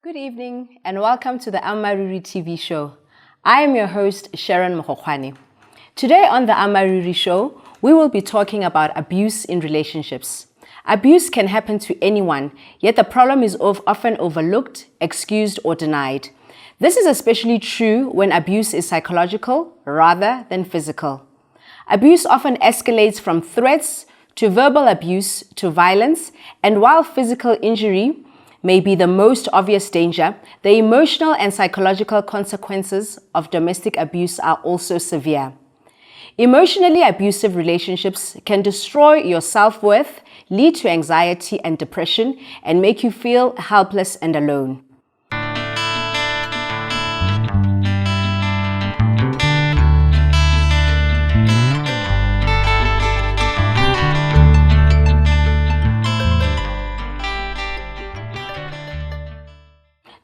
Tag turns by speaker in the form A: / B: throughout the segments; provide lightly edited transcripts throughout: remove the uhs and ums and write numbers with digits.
A: Good evening and welcome to the Ammaaruri TV show. I am your host, Sharon Mogokgwane. Today on the Ammaaruri show, we will be talking about abuse in relationships. Abuse can happen to anyone, yet the problem is often overlooked, excused, or denied. This is especially true when abuse is psychological rather than physical. Abuse often escalates from threats to verbal abuse to violence, and while physical injury may be the most obvious danger, the emotional and psychological consequences of domestic abuse are also severe. Emotionally abusive relationships can destroy your self-worth, lead to anxiety and depression, and make you feel helpless and alone.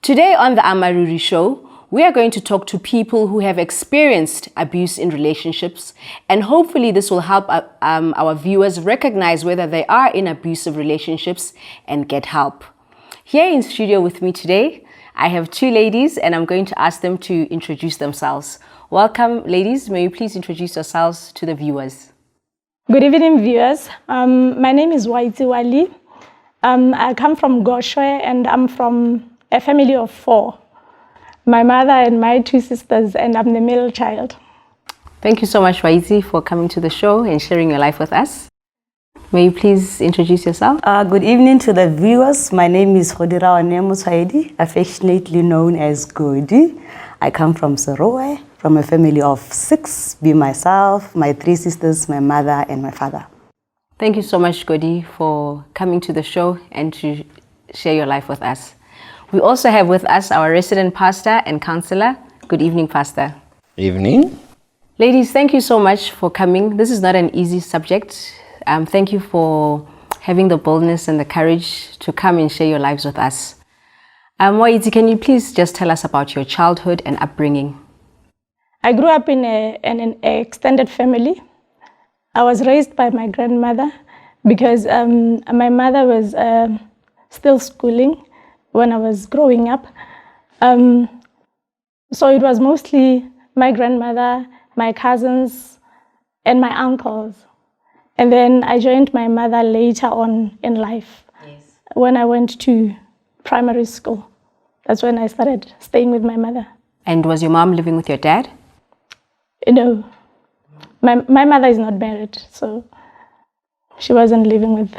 A: Today on the Ammaaruri show, we are going to talk to people who have experienced abuse in relationships, and hopefully this will help our viewers recognize whether they are in abusive relationships and get help. Here in studio with me today, I have two ladies and I'm going to ask them to introduce themselves. Welcome, ladies. May you please introduce yourselves to the viewers.
B: Good evening, viewers. My name is Waiti Wali. I come from Goshwe and I'm from a family of 4. My mother and my 2 sisters, and I'm the middle child.
A: Thank you so much, Waiti, for coming to the show and sharing your life with us. May you please introduce yourself?
C: Good evening to the viewers. My name is Godirawane Muswaedi, affectionately known as Godi. I come from Serowe, from a family of 6, be myself, my 3 sisters, my mother, and my father.
A: Thank you so much, Godi, for coming to the show and to share your life with us. We also have with us our resident pastor and counselor. Good evening, Pastor.
D: Evening.
A: Ladies, thank you so much for coming. This is not an easy subject. Thank you for having the boldness and the courage to come and share your lives with us. Waiti, can you please just tell us about your childhood and upbringing?
B: I grew up in an extended family. I was raised by my grandmother because my mother was still schooling when I was growing up. So it was mostly my grandmother, my cousins, and my uncles. And then I joined my mother later on in life. Yes. When I went to primary school. That's when I started staying with my mother.
A: And was your mom living with your dad?
B: No. My mother is not married, so she wasn't living with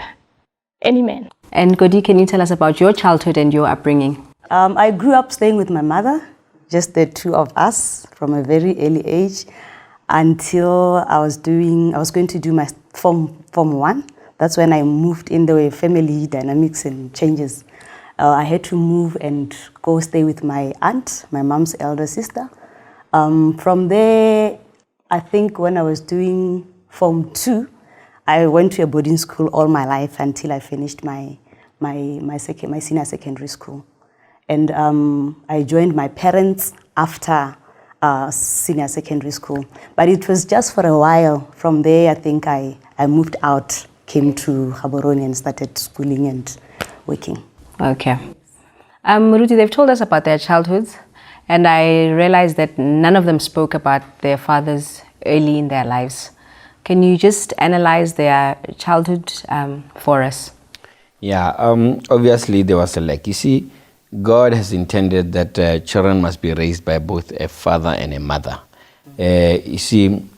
B: any man.
A: And Godi, can you tell us about your childhood and your upbringing?
C: I grew up staying with my mother, just the 2 of us from a very early age until I was going to do my Form 1. That's when I moved in the family dynamics and changes. I had to move and go stay with my aunt, my mom's elder sister. From there, I think when I was doing Form 2, I went to a boarding school all my life until I finished my senior secondary school. And I joined my parents after senior secondary school. But it was just for a while. From there, I think I moved out, came to Gaborone and started schooling and working.
A: Okay. Ruti, they've told us about their childhoods, and I realized that none of them spoke about their fathers early in their lives. Can you just analyze their childhood for us?
D: Yeah, obviously there was a lack. You see, God has intended that children must be raised by both a father and a mother. You see,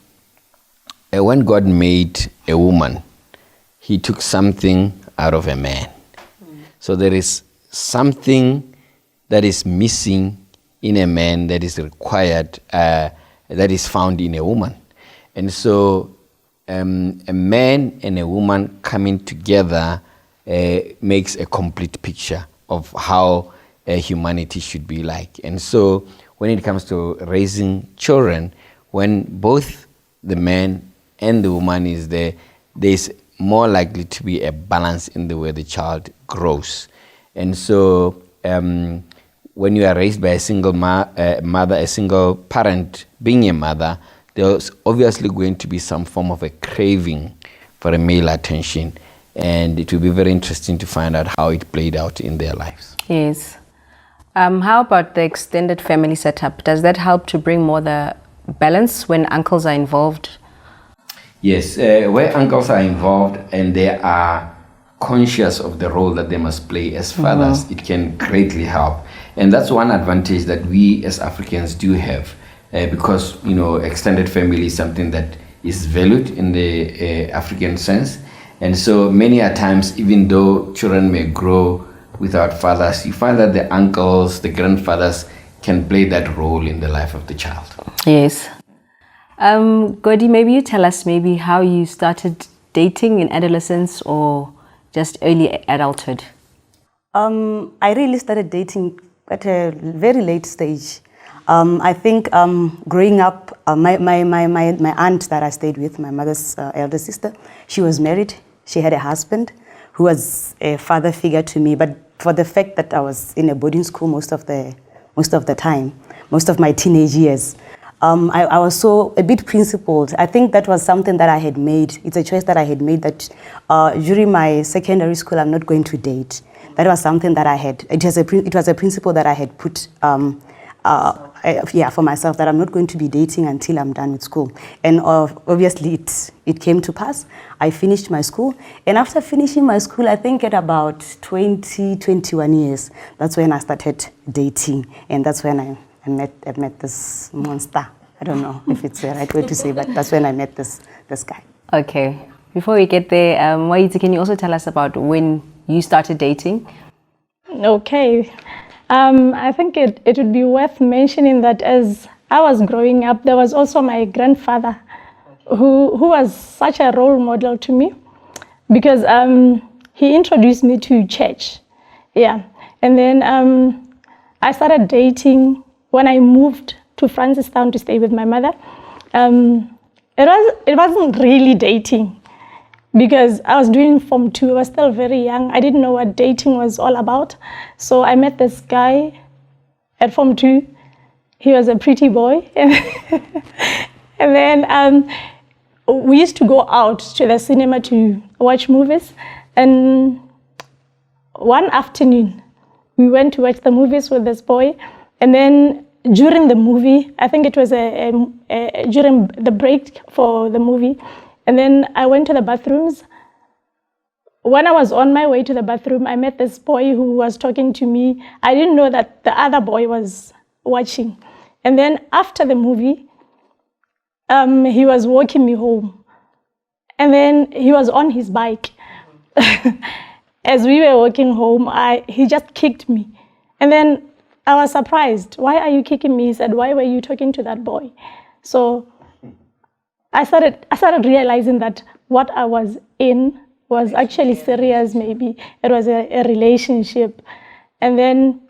D: when God made a woman, he took something out of a man. So there is something that is missing in a man that is required, that is found in a woman. And so a man and a woman coming together makes a complete picture of how humanity should be like. And so when it comes to raising children, when both the man and the woman is there, there's more likely to be a balance in the way the child grows. And so when you are raised by a single mother, a single parent being a mother, there's obviously going to be some form of a craving for a male attention. And it will be very interesting to find out how it played out in their lives.
A: Yes. How about the extended family setup? Does that help to bring more the balance when uncles are involved?
D: Yes, where uncles are involved and they are conscious of the role that they must play as fathers, it can greatly help. And that's one advantage that we as Africans do have, because, you know, extended family is something that is valued in the African sense. And so many a times, even though children may grow without fathers, you find that the uncles, the grandfathers can play that role in the life of the child.
A: Yes. Godi, maybe you tell us maybe how you started dating in adolescence or just early adulthood.
C: I really started dating at a very late stage. I think growing up, my aunt that I stayed with, my mother's elder sister, she was married. She had a husband who was a father figure to me. But for the fact that I was in a boarding school most of the time, most of my teenage years, I was so a bit principled. I think that was something that I had made. It's a choice that I had made that during my secondary school, I'm not going to date. That was something that I had. It was a principle that I had put for myself, that I'm not going to be dating until I'm done with school. And obviously it came to pass. I finished my school. And after finishing my school, I think at about 21 years, that's when I started dating. And that's when I met this monster. I don't know if it's the right way to say, but that's when I met this guy.
A: Okay. Before we get there, Waiti, can you also tell us about when you started dating?
B: Okay. I think it would be worth mentioning that as I was growing up, there was also my grandfather who was such a role model to me, because he introduced me to church. Yeah. And then I started dating when I moved to Francistown to stay with my mother. It wasn't really dating, because I was doing Form 2. I was still very young. I didn't know what dating was all about. So I met this guy at Form 2. He was a pretty boy. And then we used to go out to the cinema to watch movies. And one afternoon, we went to watch the movies with this boy. And then during the movie, I think it was during the break for the movie, and then I went to the bathrooms. When I was on my way to the bathroom, I met this boy who was talking to me. I didn't know that the other boy was watching. And then after the movie, he was walking me home. And then he was on his bike. As we were walking home, he just kicked me. And then I was surprised. Why are you kicking me? He said, why were you talking to that boy? So I started realizing that what I was in was actually serious. Maybe it was a relationship. And then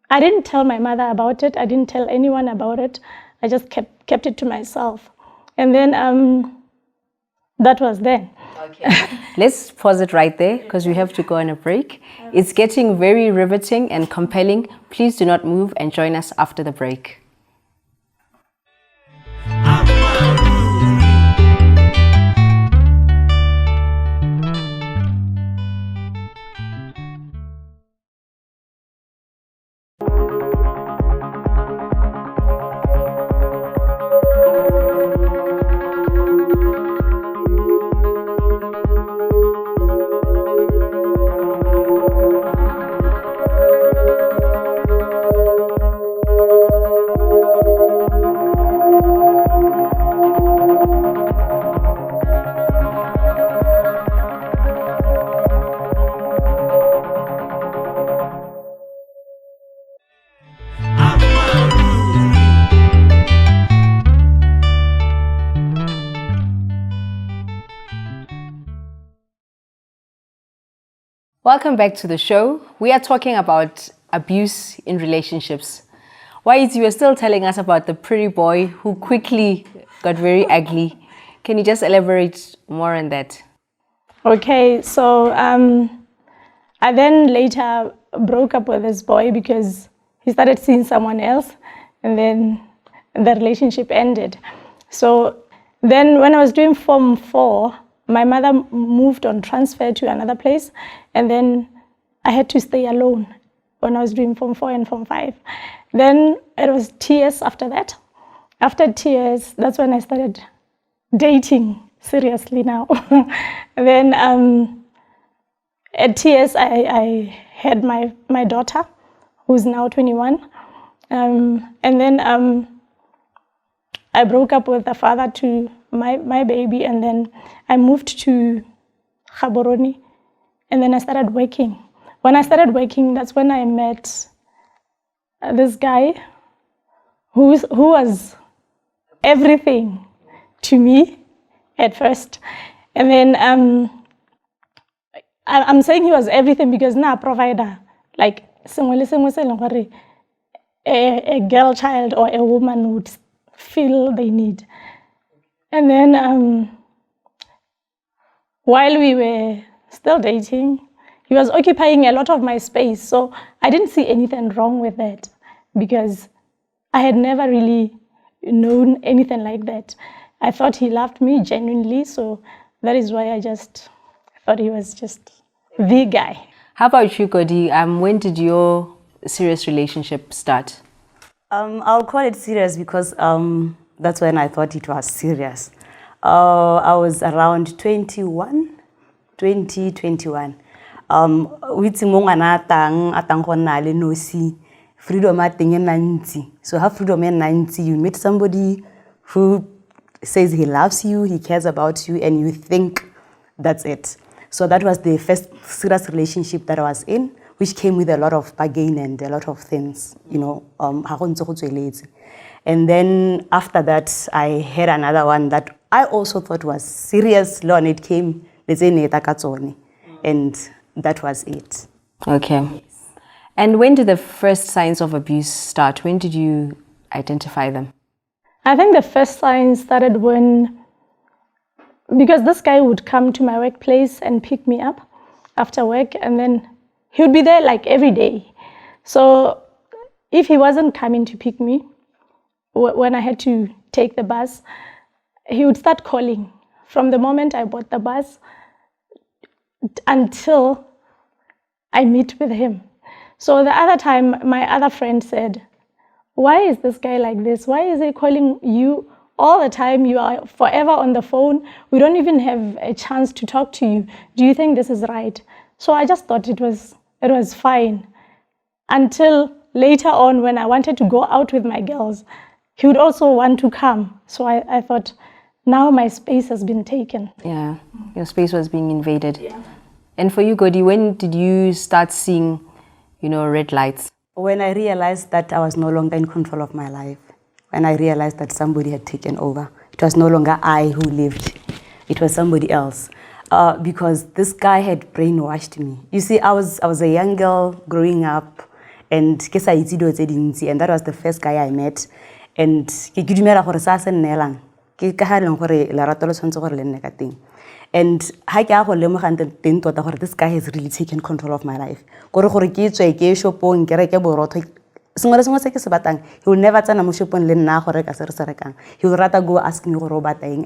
B: I didn't tell my mother about it. I didn't tell anyone about it. I just kept it to myself. And then that was then.
A: Okay. Let's pause it right there, because we have to go on a break. It's getting very riveting and compelling. Please do not move and join us after the break. Welcome back to the show. We are talking about abuse in relationships. Why you were still telling us about the pretty boy who quickly got very ugly. Can you just elaborate more on that? Okay, so I then later broke up with this boy because he started seeing someone else, and then the relationship ended. So then when I was doing Form 4, my mother moved on transfer to another place, and then I had to stay alone
B: when I was doing Form 4 and Form 5. Then it was TS after that. After TS, that's when I started dating seriously now. Then at TS, I had my daughter, who's now 21. And then I broke up with the father to my baby, and then I moved to Gaborone, and then I started working. When I started working, that's when I met this guy who was everything to me at first. And then I'm saying he was everything because now provider, like a girl child or a woman would feel they need. And then while we were still dating, he was occupying a lot of my space. So I didn't see anything wrong with that because I had never really known anything like that. I thought he loved me genuinely, so that is why I thought he was just the guy.
A: How about you, Godi? When did your serious relationship start?
C: I'll call it serious because that's when I thought it was serious. I was around 2021. Freedom at thing. So have freedom in 90. You meet somebody who says he loves you, he cares about you, and you think that's it. So that was the first serious relationship that I was in, which came with a lot of bargain and a lot of things, you know. And then after that, I had another one that I also thought was serious. And it came, and that was it.
A: Okay. And when did the first signs of abuse start? When did you identify them?
B: I think the first signs started because this guy would come to my workplace and pick me up after work, and then he would be there like every day. So if he wasn't coming to pick me, when I had to take the bus, he would start calling from the moment I bought the bus until I meet with him. So the other time, my other friend said, "Why is this guy like this? Why is he calling you all the time? You are forever on the phone. We don't even have a chance to talk to you. Do you think this is right?" So I just thought it was fine. Until later on, when I wanted to go out with my girls, he would also want to come. So I thought, now my space has been taken.
A: Yeah, your space was being invaded. Yeah. And for you, Godi, when did you start seeing, red lights?
C: When I realized that I was no longer in control of my life, when I realized that somebody had taken over, it was no longer I who lived, it was somebody else. Because this guy had brainwashed me. You see, I was a young girl growing up, and that was the first guy I met. And and this guy has really taken control of my life. He will never tsena mo shopong le nna go reka se re se rekang. He will rather go ask me go ba teng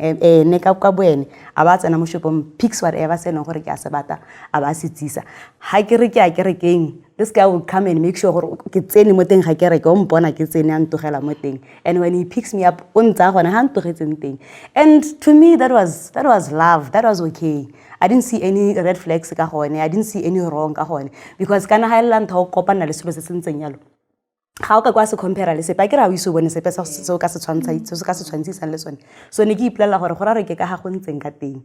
C: ne ka kwa boene a ba tsena mo shopong picks whatever se neng gore ke a se bata a ba se tsisa. Ha ke re ke a ke rekeng, this guy will come and make sure gore ke tsene mo teng ga ke reke o mpona ke tsene a ntogela mo teng. And when he picks me up o ntsa gona ha ntogetseng teng. And to me that was love, that was okay. I didn't see any red flags ka gone, I didn't see any wrong ka gone, because kana ha ela ntho o kopana le selo se sentseng yalo. How ka se compare le sepe a kera o iso bone sepe se o ka se tshwantshisa le sone. So ne ke iplela gore go ra re ke ka ga go ntseng ka teng,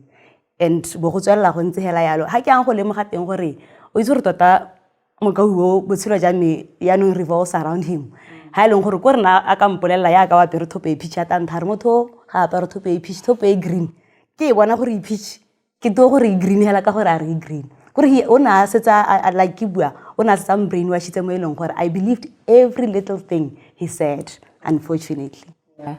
C: and bo go tswela go ntse hela yalo ha ke ang go lemoga teng gore o itse re tota mokauo botshelo ja me ya no revolves around him. Ha ile gore ko rena a ka mpolela ya ka wa pere thope e pitch ata nthare motho ga apere thope e pitch thope e green ke bona gore e pitch ke to gore e green hela ka gore a re green. Like I believed every little thing he said, unfortunately.
A: Yeah.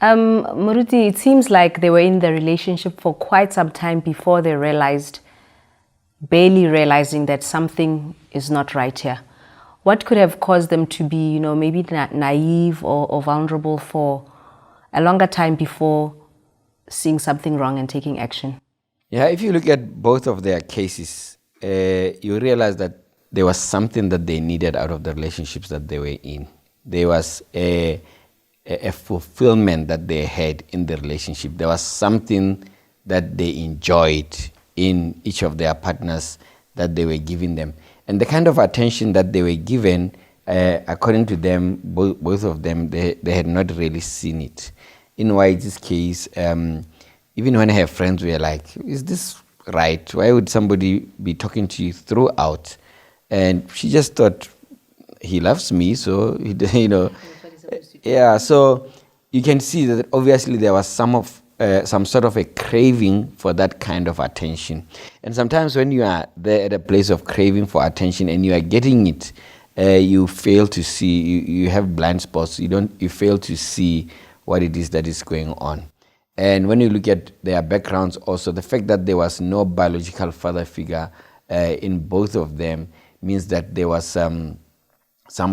A: Moruti, it seems like they were in the relationship for quite some time before they barely realizing that something is not right here. What could have caused them to be, maybe naive or vulnerable for a longer time before seeing something wrong and taking action?
D: Yeah, if you look at both of their cases, you realize that there was something that they needed out of the relationships that they were in. There was a fulfillment that they had in the relationship. There was something that they enjoyed in each of their partners that they were giving them. And the kind of attention that they were given, according to them, both of them, they had not really seen it. In YG's case, even when her friends were like, is this right? Why would somebody be talking to you throughout? And she just thought, he loves me, so, yeah, so you can see that obviously there was some sort of a craving for that kind of attention. And sometimes when you are there at a place of craving for attention and you are getting it, you fail to see, you have blind spots, you fail to see what it is that is going on. And when you look at their backgrounds also, the fact that there was no biological father figure in both of them means that there was some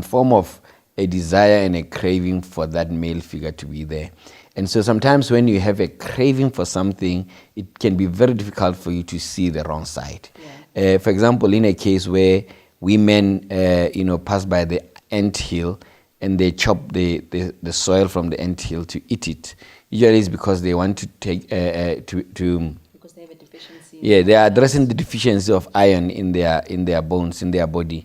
D: form of a desire and a craving for that male figure to be there. And so sometimes when you have a craving for something, it can be very difficult for you to see the wrong side. Yeah. For example, in a case where women, pass by the anthill and they chop the soil from the anthill to eat it, usually it's because they want to take because they have a deficiency. Yeah, they are addressing the deficiency of iron in their bones, in their body.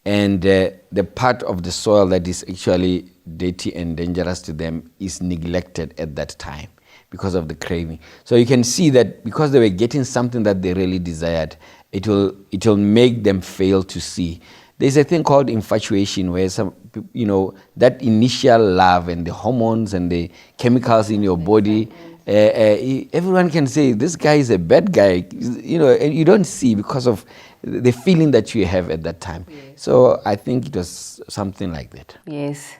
D: And the part of the soil that is actually dirty and dangerous to them is neglected at that time because of the craving. So you can see that because they were getting something that they really desired, it will make them fail to see. There's a thing called infatuation where that initial love and the hormones and the chemicals in your body, everyone can say this guy is a bad guy, and you don't see because of the feeling that you have at that time. Yes. So I think it was something like that.
A: Yes.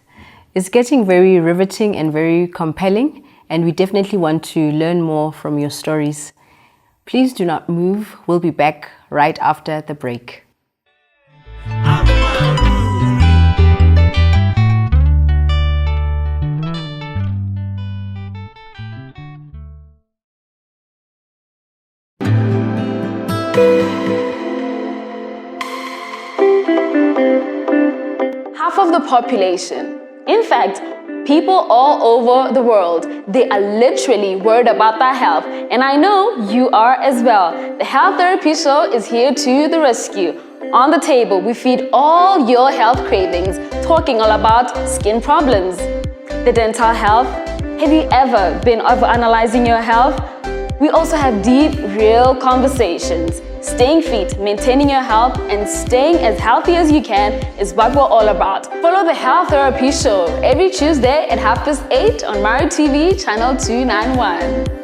A: It's getting very riveting and very compelling, and we definitely want to learn more from your stories. Please do not move. We'll be back right after the break.
E: Half of the population, in fact, people all over the world, they are literally worried about their health, and I know you are as well. The Health Therapy Show is here to the rescue. On the table, we feed all your health cravings, talking all about skin problems, the dental health. Have you ever been overanalyzing your health? We also have deep, real conversations. Staying fit, maintaining your health, and staying as healthy as you can is what we're all about. Follow the Health Therapy Show every Tuesday at 8:30 on Ammaaruri TV, channel 291.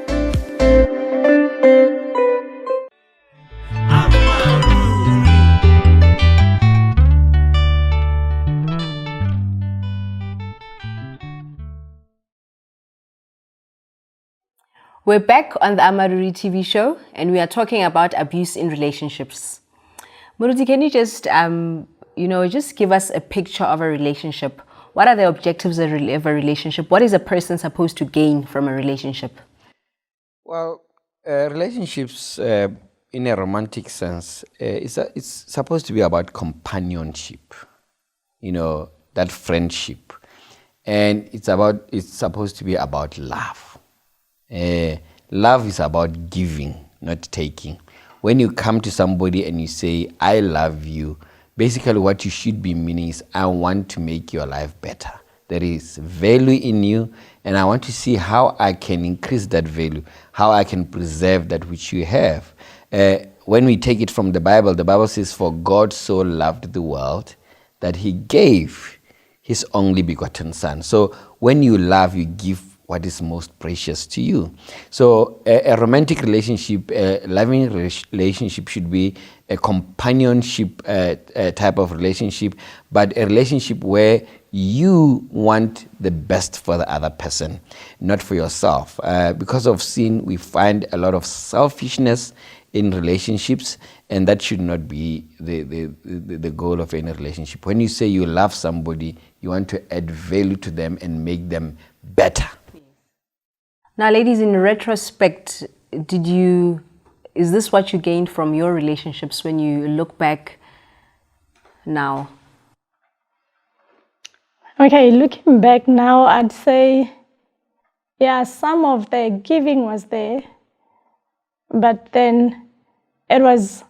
A: We're back on the Ammaaruri TV show, and we are talking about abuse in relationships. Muruti, can you just, just give us a picture of a relationship? What are the objectives of a relationship? What is a person supposed to gain from a relationship?
D: Well, relationships, in a romantic sense, it's supposed to be about companionship, that friendship, and it's supposed to be about love. Love is about giving, not taking. When you come to somebody and you say, I love you, basically what you should be meaning is, I want to make your life better. There is value in you, and I want to see how I can increase that value, how I can preserve that which you have. When we take it from the Bible says, for God so loved the world that he gave his only begotten son. So when you love, you give what is most precious to you. So a romantic relationship, a loving relationship should be a companionship type of relationship, but a relationship where you want the best for the other person, not for yourself. Because of sin, we find a lot of selfishness in relationships, and that should not be the goal of any relationship. When you say you love somebody, you want to add value to them and make them better.
A: Now, ladies, in retrospect, is this what you gained from your relationships when you look back? now?
B: Okay, looking back now, I'd say, yeah, some of the giving was there, but then it was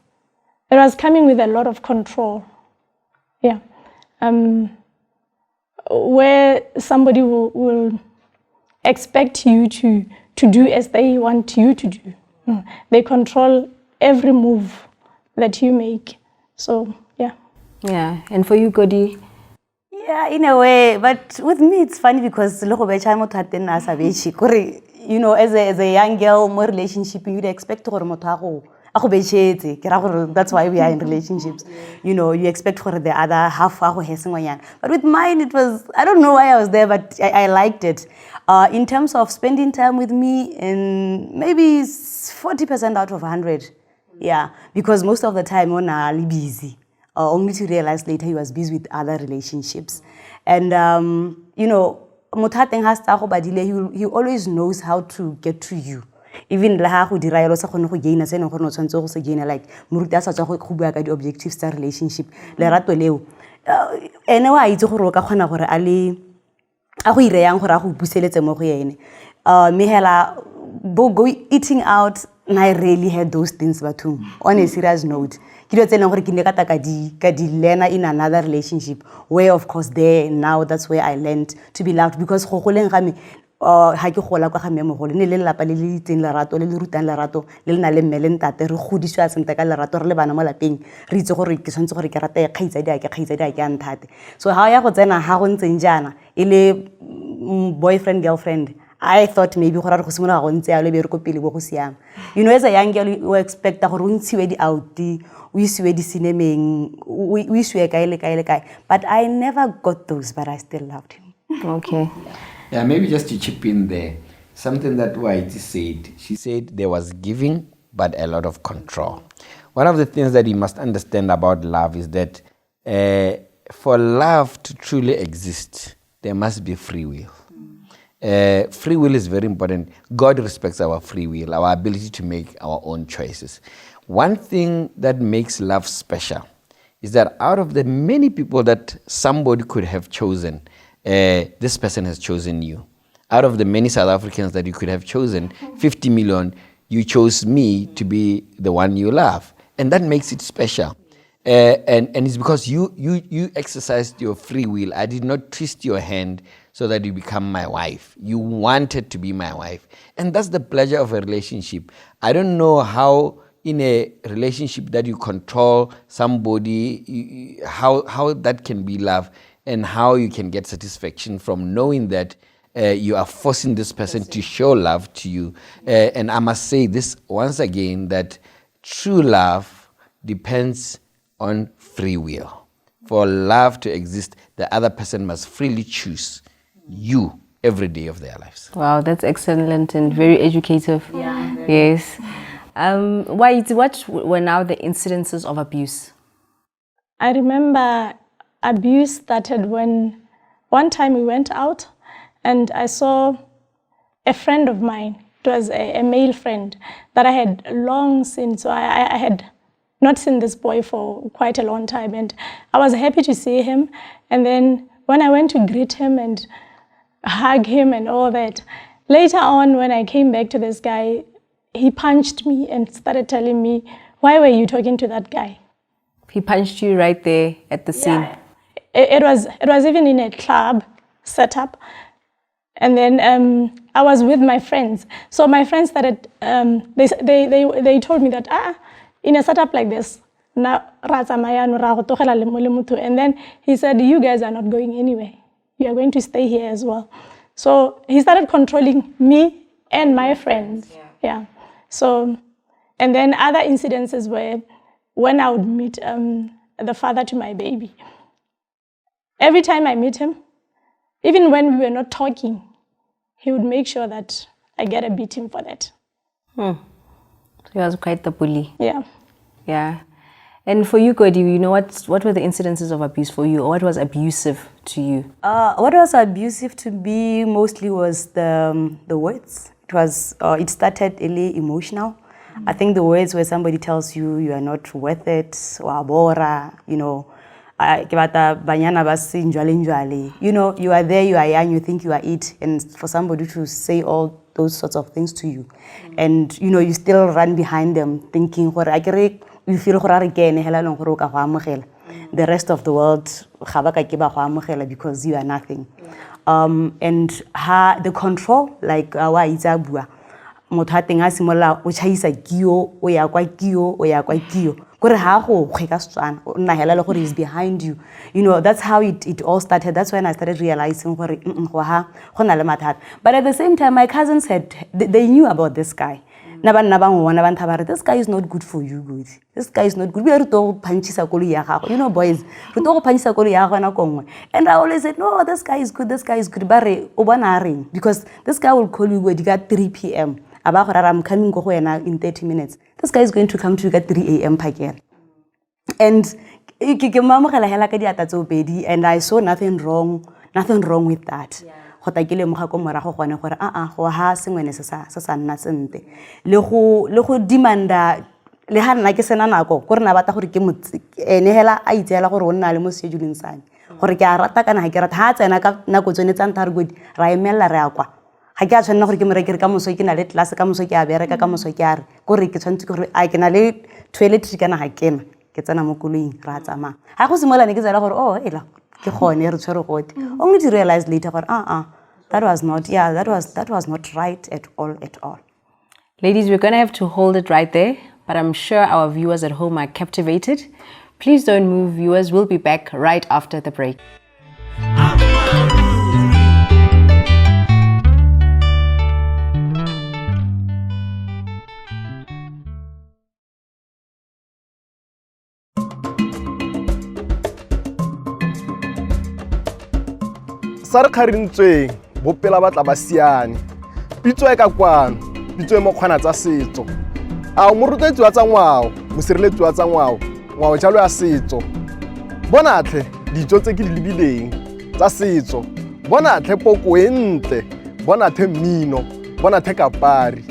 B: coming with a lot of control. Yeah. Where somebody will expect you to do as they want you to do. They control every move that you make. So, yeah.
A: Yeah, and for you, Godi?
C: Yeah, in a way, but with me it's funny because you know, as a young girl, more relationship, you'd expect that's why we are in relationships. You know, you expect for the other half. But with mine, it was, I don't know why I was there, but I liked it. In terms of spending time with me, and maybe 40% out of 100. Yeah, because most of the time, I'm busy. Only to realize later he was busy with other relationships. And, you know, he always knows how to get to you. Even like the objectives of relationship. Go eating out, and I really had those things on a serious note. In another relationship where, of course, there now that's where I learned to be loved, because so boyfriend girlfriend, I thought maybe you know, as a young girl, you expect that but I never got those, but I still loved him.
A: Okay.
D: Yeah, maybe just to chip in there, something that Whitey said. She said there was giving, but a lot of control. One of the things that you must understand about love is that for love to truly exist, there must be free will. Free will is very important. God respects our free will, our ability to make our own choices. One thing that makes love special is that out of the many people that somebody could have chosen, this person has chosen you. Out of the many South Africans that you could have chosen, 50 million, you chose me to be the one you love. And that makes it special. And it's because you exercised your free will. I did not twist your hand so that you become my wife. You wanted to be my wife. And that's the pleasure of a relationship. I don't know how in a relationship that you control somebody, how that can be love, and how you can get satisfaction from knowing that you are forcing this person to show love to you. And I must say this once again, that true love depends on free will. For love to exist, the other person must freely choose you every day of their lives.
A: Wow, that's excellent and very educative. Yeah. Yes. What were now the incidences of abuse?
B: I remember abuse started when one time we went out and I saw a friend of mine. It was a male friend that I had long seen. So I had not seen this boy for quite a long time, and I was happy to see him. And then when I went to greet him and hug him and all that, later on when I came back to this guy, he punched me and started telling me, "Why were you talking to that guy?"
A: He punched you right there at the scene.
B: Yeah. It was even in a club setup. And then I was with my friends. So my friends started, they told me that, in a setup like this, and then he said, "You guys are not going anywhere. You are going to stay here as well." So he started controlling me and my friends. Yeah. So, and then other incidences were when I would meet the father to my baby. Every time I meet him, even when we were not talking, he would make sure that I get a beating for that.
A: So he was quite the bully.
B: Yeah.
A: Yeah. And for you, Godi, you know, what were the incidences of abuse for you, or what was abusive to you?
C: What was abusive to me mostly was the words. It started really emotional. I think the words where somebody tells you you are not worth it, or abora, you know, You know, you are there, you are young, you think you are it, and for somebody to say all those sorts of things to you, and you know, you still run behind them thinking, you feel the rest of the world because you are nothing. And the control, like motho a teng a simolla o chaisa kio o ya kwa kio gore ha go kgweka Setswana o nna hela le gore is behind you. You know, that's how it all started. That's when I started realizing gore go ha go na le mathata. But at the same time, my cousins they knew about this guy. This guy is not good for you, good. This guy is not good. We are to punchisa kolo ya gago. You know, boys, we to punchisa kolo ya gago na kongwe. And I always said, no, this guy is good. This guy is good. Bare o bona reng, because this guy will call you when you got 3 p.m. I'm coming go in 30 minutes. This guy is going to come to you at 3 a.m. again. And and I saw nothing wrong with that. Le go demanda le ha nna ke sena nako gore na batla gore ke ene hela a itseela gore o nna le mo scheduling sane gore ke a rata kana ha ke rata ha tsena ka nako tsone tsa ntha re godi ra emella re akwa ha ke a tshwanela gore ke morekere ka moso ke na le class ka moso ke a bereka ka moso ke a re gore ke tshwantse gore a ke na le toiletry kana ha kena ke tsena mo koloing ra tsamaya ha go simola ne ke tsela gore oh ela ke gone re tshwere gote only to realize later gore that was not right at all.
A: Ladies, we're going to have to hold it right there, but I'm sure our viewers at home are captivated. Please don't move, viewers. We'll be back right after the break.
F: Sarkharintsweng bopela batla ba siane pitso e ka kwano pitso e mo kgwana tsa setso a mo rutetsi wa tsa ngwao mo sireletsi wa tsa ngwao jalo ya setso bona tle dijo tse ke di lebileng tsa setso bona tle poko e ntle bona tle mmino bona tle kapari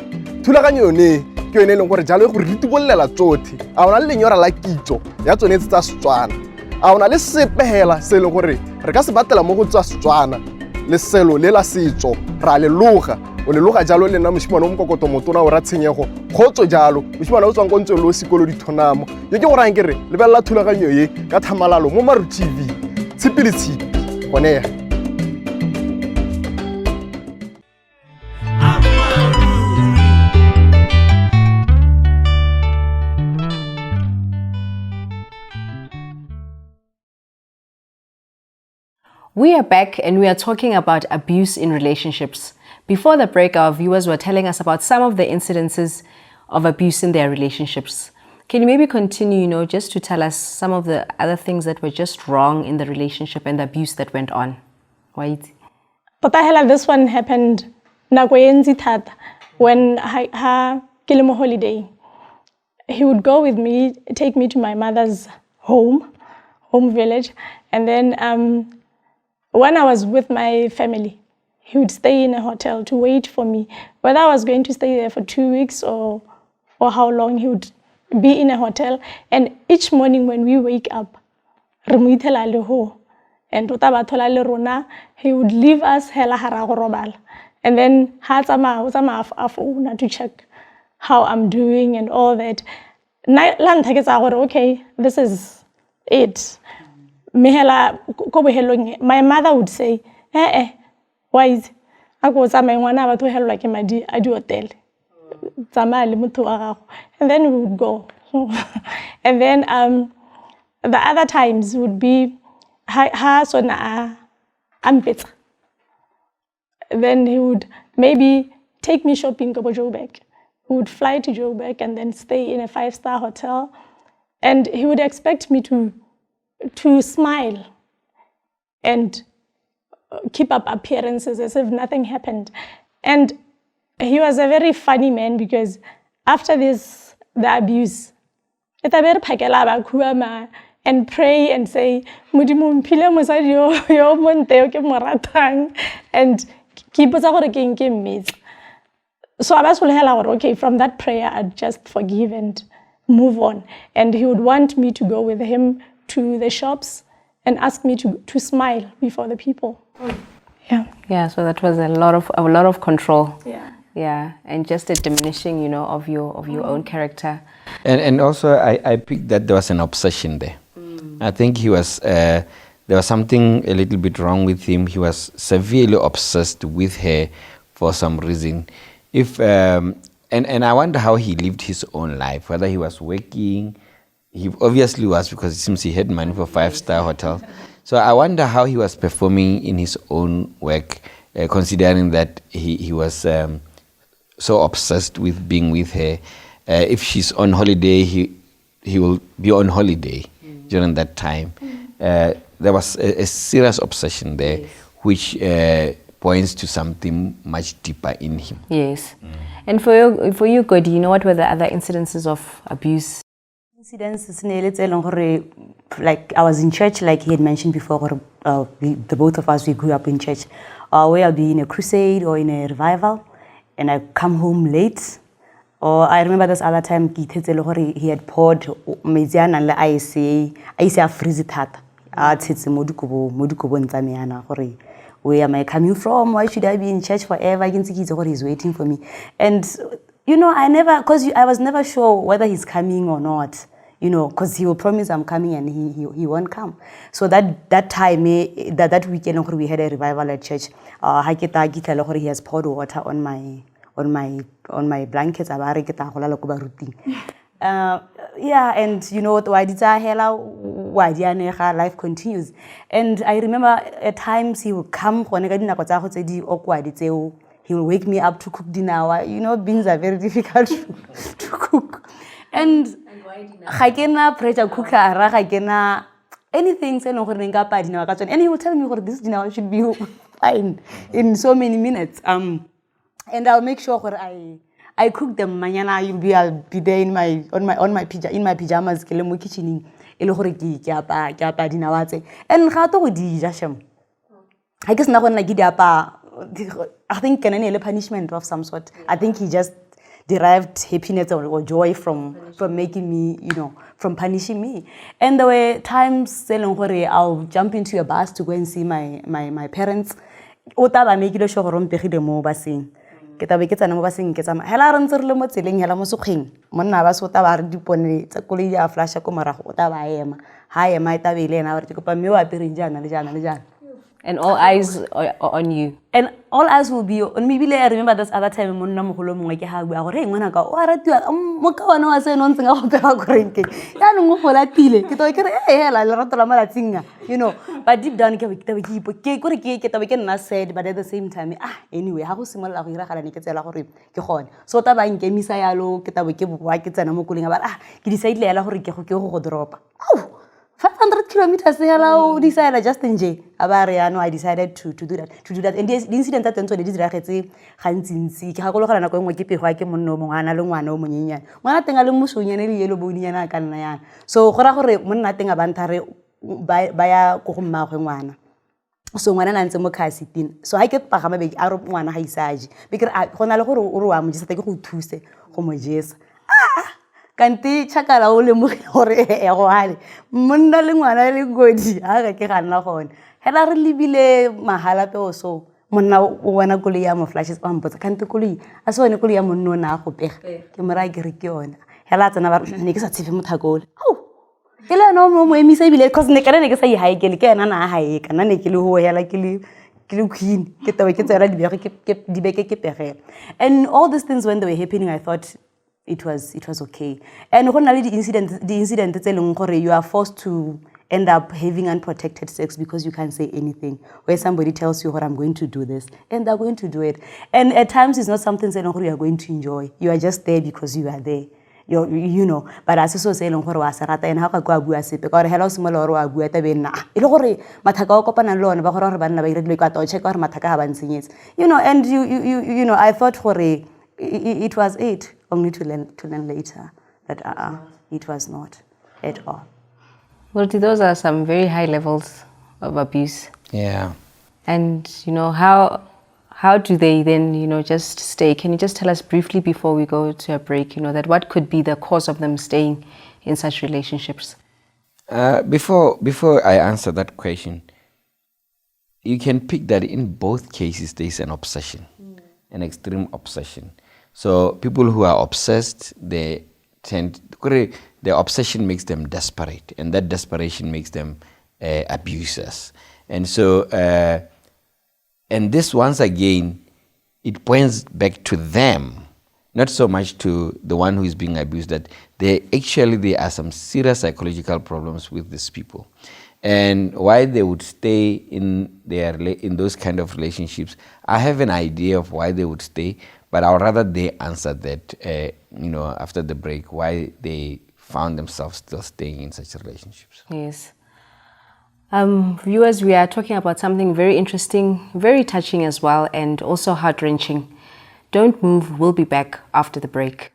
F: thulaganyo yone ke yone leng gore jalo e go ritibollela tsotlhe a ona le lenyora la kitso ya tsone tsa Setswana a ona le sepehela se leng gore re ka se batlela mo go tswa Setswana le selo le la setso ra le loga o le loga jalo le nna moshimane o mokokoto motona o ra tshenyego khotso jalo moshimane o tswang go ntse lo sekolo dithonamo ye ke go rang kere le bella thulaganyo ye ka thamalalo mo Ammaaruri TV tshipilitshipi gone ya
A: We are back and we are talking about abuse in relationships. Before the break, our viewers were telling us about some of the incidences of abuse in their relationships. Can you maybe continue, just to tell us some of the other things that were just wrong in the relationship and the abuse that went on? Why?
B: But this one happened when I Kilimo holiday. He would go with me, take me to my mother's home village, and then when I was with my family, he would stay in a hotel to wait for me. Whether I was going to stay there for 2 weeks or how long, he would be in a hotel. And each morning when we wake up, and he would leave us and then to check how I'm doing and all that. Okay, this is it. My mother would say, why is I go to hell like I do hotel. And then we would go. And then the other times would be then he would maybe take me shopping to Joburg. We would fly to Joburg and then stay in a 5-star hotel. And he would expect me to smile and keep up appearances as if nothing happened. And he was a very funny man because after the abuse, and pray and say, and keep us out. So I was okay, from that prayer, I'd just forgive and move on. And he would want me to go with him to the shops and ask me to smile before the people. Yeah.
A: Yeah, so that was a lot of control.
B: Yeah.
A: Yeah, and just a diminishing, you know, of your own character.
D: And also I picked that there was an obsession there. I think he was there was something a little bit wrong with him. He was severely obsessed with her for some reason. If and I wonder how he lived his own life, whether he was working. He obviously was, because it seems he had money for 5-star hotels. So I wonder how he was performing in his own work, considering that he was so obsessed with being with her. If she's on holiday, he will be on holiday during that time. There was a serious obsession there, which points to something much deeper in him.
A: Yes. And for you, Godi, you know, what were the other incidences of abuse?
C: Incidents, like I was in church, like he had mentioned before, the both of us, we grew up in church. Where I'll be in a crusade or in a revival, and I come home late. Or I remember this other time, he had poured meziana le ice a freeze thata. Where am I coming from? Why should I be in church forever? I can see he's waiting for me. And, you know, I was never sure whether he's coming or not. You know, because he will promise I'm coming and he won't come. So that time, that weekend, we had a revival at church. He has poured water on my blankets. Yeah, and you know, life continues. And I remember at times he will come, he will wake me up to cook dinner. You know, beans are very difficult to cook. And I cannot pressure cooker, I cannot anything. And he will tell me this dinner should be fine in so many minutes. And I'll make sure I cook them. I'll be there in my pajamas. Kitchening. And I guess now I think punishment of some sort. I think he just derived happiness or joy from making me, you know, from punishing me. And there were times I'll jump into a bus to go and see my parents.
A: And all eyes are on you.
C: And all eyes will be on me. I remember this other time you know, but deep down said, but at the same time, anyway, how similar so drop. 500 kilometers decided just in J. I decided to do that. And the incident that they did so nothing about so ngwana na ntse mo khasitin so ha ke pagama be a re ngwana ha isaje because gona le gore o re wa mo jesa ke go thuse go mo jesa kanti chakala o le mo gore e go hale monna le ngwana le godi ha ga ke ganna gone hela re libile mahala pe o so monna o wena kole ya mo flashes ba mpotsa kanti kole a se wena kole ya monno na go pega ke mora ke re ke yona hela tsena ba ne ke sa tshefe mothakole Kela no mo emisa bile cause ne kana ne ke sa I high ke ena na high kana ne ke le ho hela ke le queen ke tabe ke tsara di beke ke pegela. And all these things when they were happening I thought it was okay. And when the incident tse leng gore you are forced to end up having unprotected sex because you can't say anything, where somebody tells you, I'm going to do this, and they're going to do it. And at times it's not something you are going to enjoy. You are just there because you are there. You know, but as so say long gore wa sarata and ha ka kwa bua sepe ka re hela o simola gore wa bua tabe nna ile gore mathaka o kopana le lona ba gore ba nna ba iredile ka to check gore mathaka ha ba ntsenyetse you know. And you know I thought gore it was it only to learn later that it was not at all.
A: Well, those are some very high levels of abuse.
D: Yeah.
A: And you know how do they then, you know, just stay? Can you just tell us briefly before we go to a break, you know, that what could be the cause of them staying in such relationships?
D: Before I answer that question, you can pick that in both cases there is an obsession, an extreme obsession. So people who are obsessed, they tend, the obsession makes them desperate, and that desperation makes them abusers. And so, and this once again, it points back to them, not so much to the one who is being abused, that there are some serious psychological problems with these people. And why they would stay in those kind of relationships, I have an idea of why they would stay, but I would rather they answer that, after the break, why they found themselves still staying in such relationships.
A: Yes. Viewers, we are talking about something very interesting, very touching as well, and also heart-wrenching. Don't move, we'll be back after the break.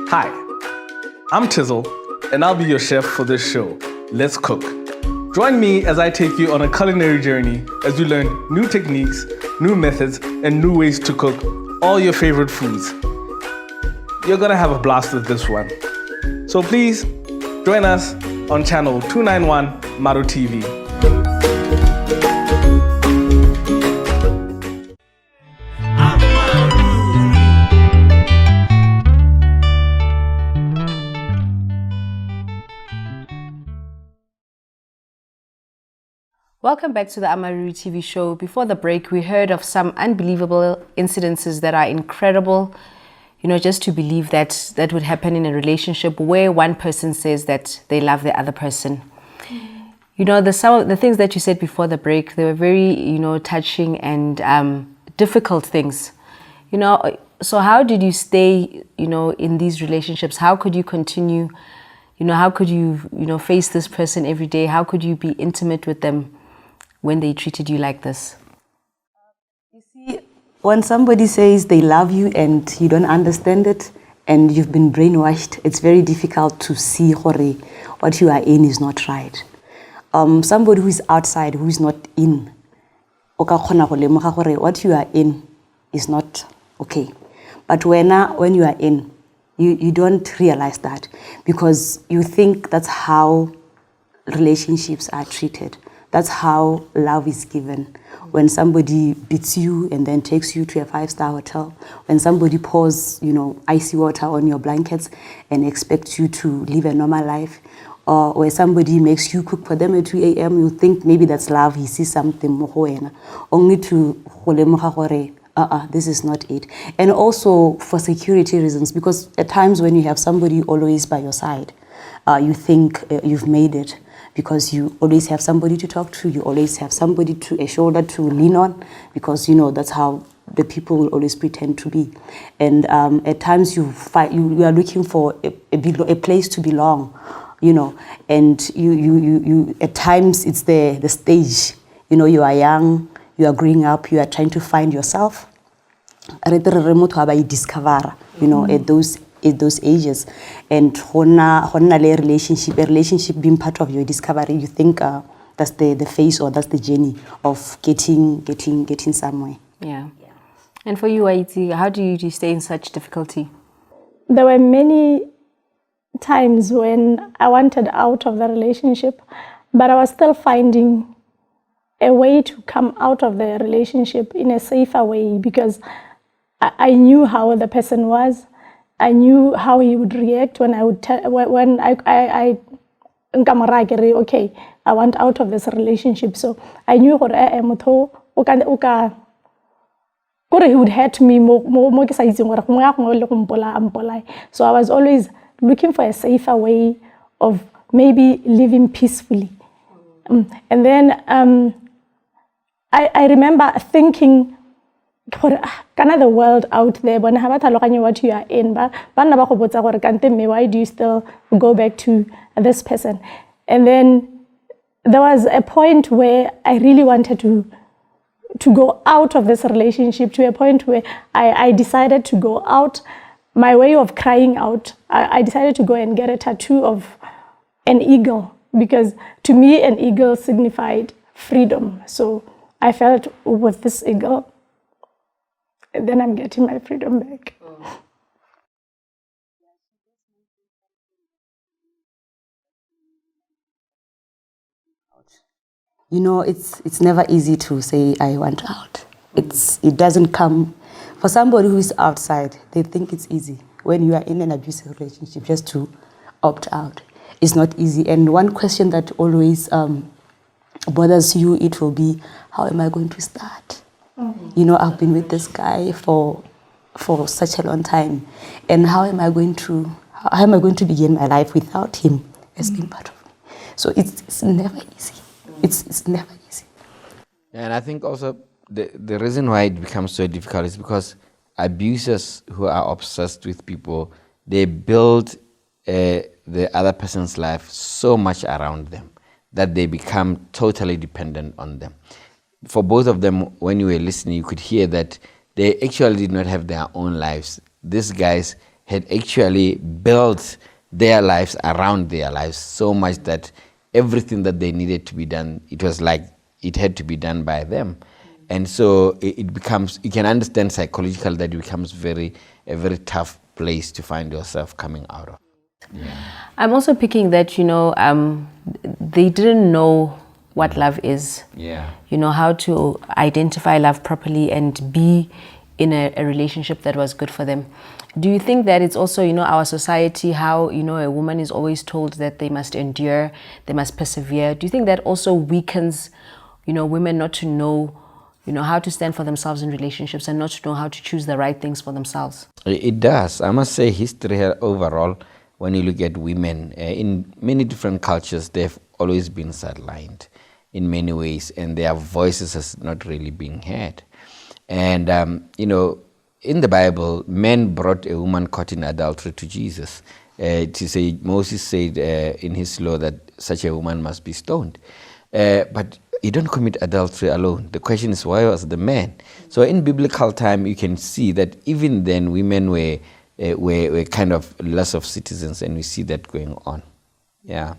G: Hi, I'm Tizzle, and I'll be your chef for this show, Let's Cook. Join me as I take you on a culinary journey as you learn new techniques, new methods, and new ways to cook all your favorite foods. You're gonna have a blast with this one. So please, join us on channel 291 Ammaaruri TV.
A: Welcome back to the Ammaaruri TV show. Before the break, we heard of some unbelievable incidences that are incredible, just to believe that that would happen in a relationship where one person says that they love the other person. Some of the things that you said before the break, they were very, touching and difficult things. So how did you stay, in these relationships? How could you continue? How could you, face this person every day? How could you be intimate with them when they treated you like this?
C: You see, when somebody says they love you and you don't understand it and you've been brainwashed, it's very difficult to see what you are in is not right. Somebody who is outside, who is not in, what you are in is not okay. But when you are in, you don't realize that, because you think that's how relationships are treated. That's how love is given. When somebody beats you and then takes you to a 5-star hotel, when somebody pours, icy water on your blankets and expects you to live a normal life, or where somebody makes you cook for them at 2 a.m., you think maybe that's love. He sees something more, only to this is not it. And also for security reasons, because at times when you have somebody always by your side, you think you've made it, because you always have somebody to talk to, you always have somebody a shoulder to lean on, because that's how the people will always pretend to be. And at times you are looking for a place to belong, and you at times it's the stage, you are young, you are growing up, you are trying to find yourself. Discover, at those ages, and a relationship being part of your discovery, you think that's the phase, or that's the journey of getting somewhere.
A: Yeah. And for you, Aiti, how do you stay in such difficulty?
B: There were many times when I wanted out of the relationship, but I was still finding a way to come out of the relationship in a safer way, because I knew how the person was. I knew how he would react when I would okay, I want out of this relationship. So I knew he would hurt me more. So I was always looking for a safer way of maybe living peacefully. And then I remember thinking, the world out there, what you are in, why do you still go back to this person? And then there was a point where I really wanted to go out of this relationship, to a point where I decided to go out, my way of crying out, I decided to go and get a tattoo of an eagle, because to me an eagle signified freedom. So I felt with this eagle, then I'm getting my freedom back.
C: You know, it's never easy to say I want out. It doesn't come for somebody who is outside. They think it's easy when you are in an abusive relationship just to opt out. It's not easy. And one question that always bothers you, it will be, how am I going to start? You know, I've been with this guy for such a long time, and how am I going to begin my life without him as being part of me? So it's never easy. It's never easy.
D: And I think also the reason why it becomes so difficult is because abusers who are obsessed with people, they build the other person's life so much around them that they become totally dependent on them. For both of them, when you were listening, you could hear that they actually did not have their own lives. These guys had actually built their lives around their lives so much that everything that they needed to be done, it was like it had to be done by them. And so it becomes, you can understand psychologically that it becomes a very tough place to find yourself coming out of. Yeah.
A: I'm also picking that, you know, they didn't know what love is.
D: Yeah.
A: You know, how to identify love properly and be in a relationship that was good for them. Do you think that it's also, you know, our society, how, you know, a woman is always told that they must endure, they must persevere. Do you think that also weakens, you know, women not to know, you know, how to stand for themselves in relationships and not to know how to choose the right things for themselves?
D: It does. I must say history here overall, when you look at women, in many different cultures, they've always been sidelined in many ways, and their voices has not really been heard. And, you know, in the Bible, men brought a woman caught in adultery to Jesus. To say, Moses said in his law that such a woman must be stoned. But you don't commit adultery alone. The question is, why was the man? So in biblical time, you can see that even then women were kind of less of citizens, and we see that going on. Yeah,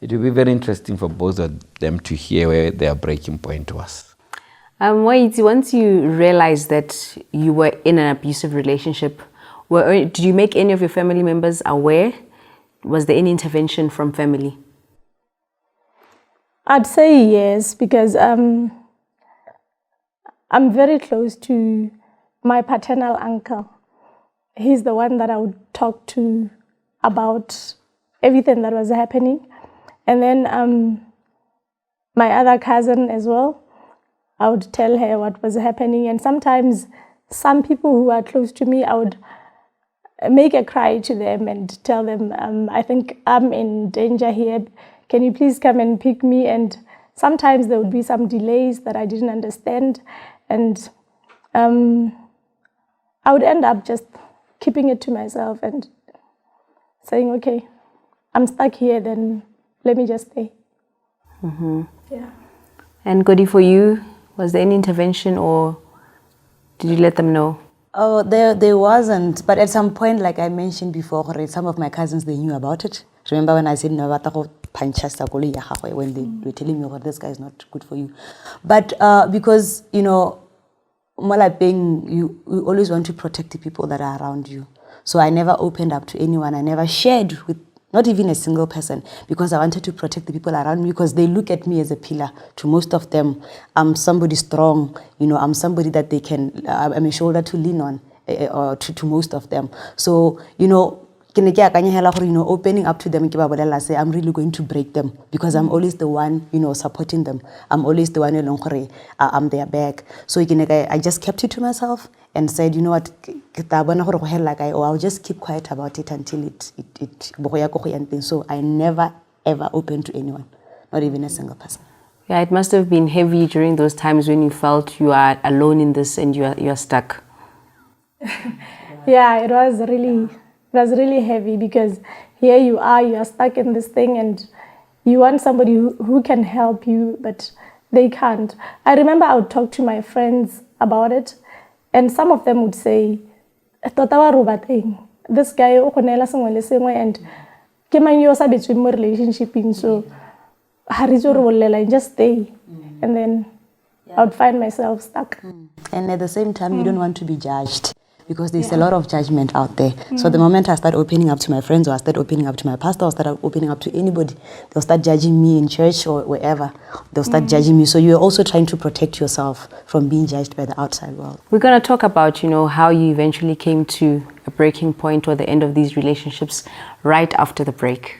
D: it will be very interesting for both of them to hear where their breaking point was.
A: Once you realized that you were in an abusive relationship, did you make any of your family members aware? Was there any intervention from family?
B: I'd say yes, because I'm very close to my paternal uncle. He's the one that I would talk to about everything that was happening. And then my other cousin as well, I would tell her what was happening. And sometimes some people who are close to me, I would make a cry to them and tell them, I think I'm in danger here. Can you please come and pick me? And sometimes there would be some delays that I didn't understand. And I would end up just keeping it to myself and saying, okay, I'm stuck here, then let me just stay.
A: Mm-hmm.
B: Yeah.
A: And Godi, for you, was there any intervention, or did you let them know?
C: Oh, there wasn't. But at some point, like I mentioned before, some of my cousins, they knew about it. Remember when I said, when they were telling me, this guy is not good for you. But because, you know, you always want to protect the people that are around you. So I never opened up to anyone. I never shared with not even a single person, because I wanted to protect the people around me, because they look at me as a pillar. To most of them, I'm somebody strong. You know, I'm somebody that they can, I'm a shoulder to lean on, to most of them. So, you know, opening up to them, say, I'm really going to break them, because I'm always the one, you know, supporting them. I'm always the one, I'm their back. So I just kept it to myself and said, you know what, I'll just keep quiet about it until it. So I never ever opened to anyone, not even a single person.
A: Yeah, it must have been heavy during those times when you felt you are alone in this and you are stuck.
B: Yeah, it was really heavy, because here you are stuck in this thing, and you want somebody who can help you, but they can't. I remember I would talk to my friends about it, and some of them would say, this guy o gonela sengwe le sengwe and ke mang yo sa betswe mo relationshiping so ha re tlo re bollela just stay and then I would find myself stuck.
C: And at the same time, you don't want to be judged because there's a lot of judgment out there. So the moment I start opening up to my friends or I start opening up to my pastor or start opening up to anybody, they'll start judging me in church or wherever. They'll start judging me. So you're also trying to protect yourself from being judged by the outside world.
A: We're going to talk about, how you eventually came to a breaking point or the end of these relationships right after the break.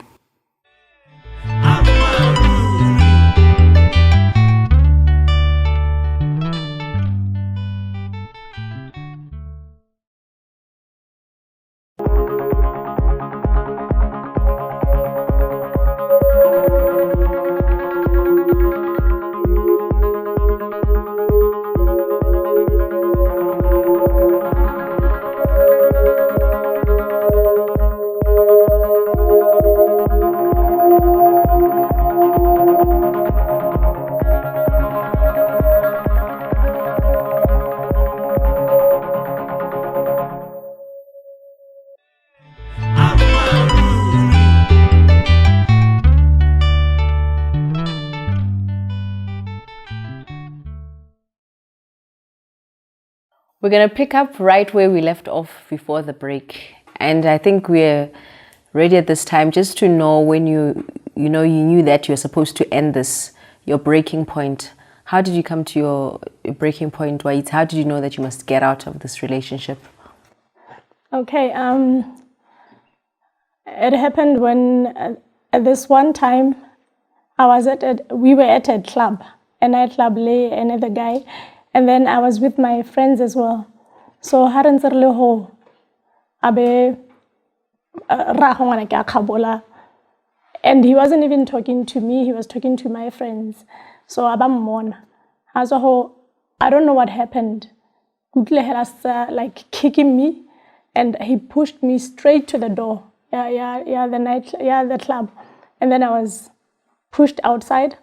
A: We're going to pick up right where we left off before the break. And I think we're ready at this time just to know when you knew that you're supposed to end this, your breaking point. How did you come to your breaking point, Wait? How did you know that you must get out of this relationship?
B: Okay, it happened when at this one time we were at a club, a nightclub, another guy. And then I was with my friends as well. So haran serle ho abe rahongwana ke akhabola. And he wasn't even talking to me, he was talking to my friends. So abammona. Aso I don't know what happened. Like kicking me and he pushed me straight to the door. The club. And then I was pushed outside.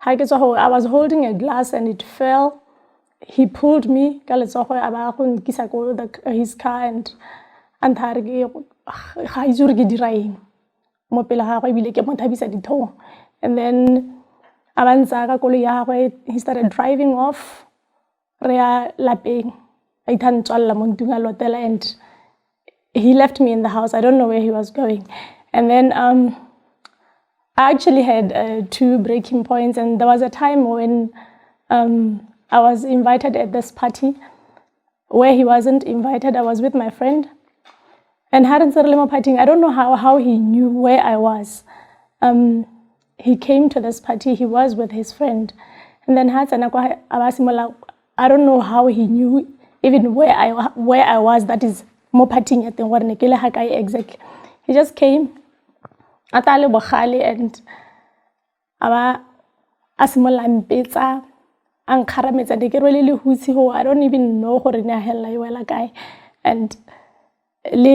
B: I was holding a glass and it fell. He pulled me, his car and then he started driving off. And he left me in the house. I don't know where he was going. And then I actually had 2 breaking points, and there was a time when I was invited at this party where he wasn't invited. I was with my friend. And I don't know how he knew where I was. He came to this party, he was with his friend. And then I don't know how he knew even where I was, that is more partying at the exactly. He just came, and I don't even know who in hell guy. And and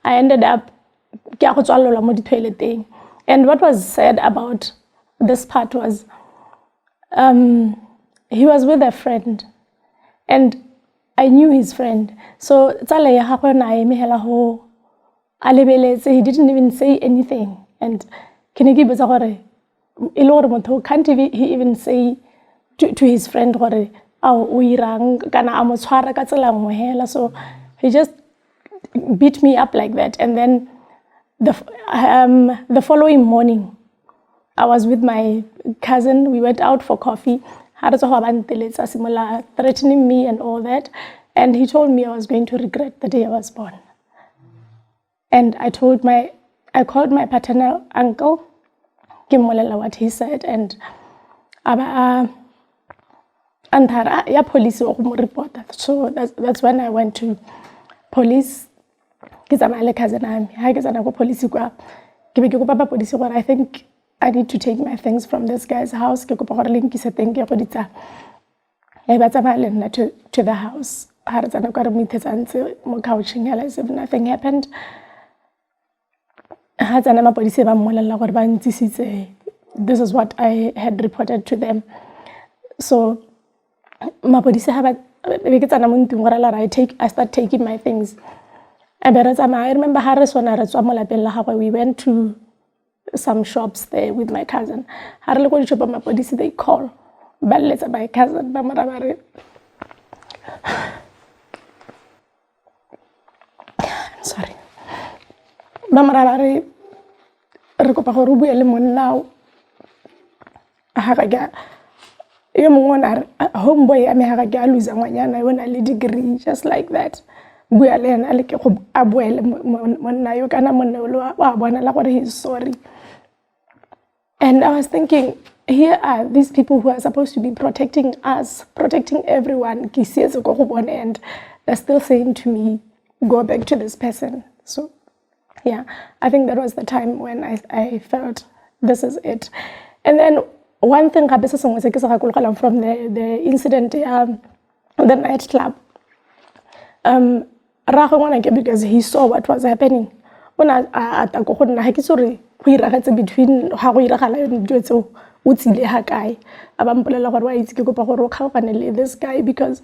B: I ended up and what was said about this part was he was with a friend and I knew his friend, so he didn't even say anything. And can't he even say to his friend, so he just beat me up like that. And then the following morning, I was with my cousin. We went out for coffee. Threatening me and all that. And he told me I was going to regret the day I was born. And I called my paternal uncle, what he said, and police report that. So that's when I went to police. I think I need to take my things from this guy's house. To the house. Nothing happened. This is what I had reported to them. So mapodisi ha ba be ke tsana mo ntlong gore la I start taking my things. I remember ha re sona re tswa mo lapeng la gagwe, we went to some shops there with my cousin. Ha re le go shop mapodisi, they call ba letsa my cousin ba mara ba re I'm sorry. Ba mara ba re kopa gore o bue le monna ha ga yo mongwe homeboy ya me ha ga lose ngwanyana yo na le degree just like that. Bua le ena le ke go a buele monna yo kana monna lo wa bona la gore he's sorry. And I was thinking, here are these people who are supposed to be protecting us, protecting everyone, and they're still saying to me, go back to this person. So, yeah, I think that was the time when I felt this is it. And then one thing from the incident, the nightclub, because he saw what was happening. When between how we this guy because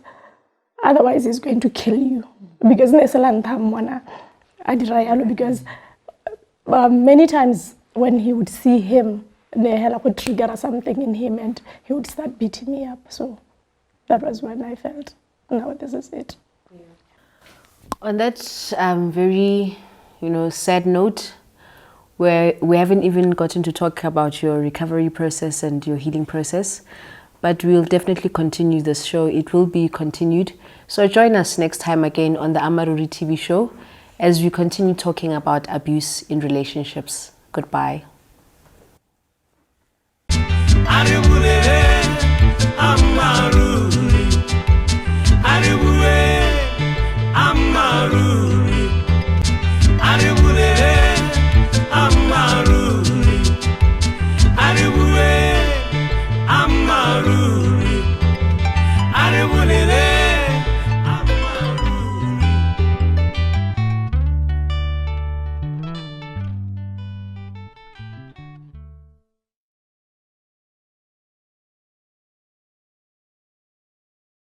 B: otherwise he's going to kill you. Because because many times when he would see him, they would trigger something in him and he would start beating me up. So that was when I felt, no, this is it. Yeah.
A: On that very, sad note, where we haven't even gotten to talk about your recovery process and your healing process, but we'll definitely continue this show. It will be continued. So join us next time again on the Ammaaruri TV show as we continue talking about abuse in relationships. Goodbye.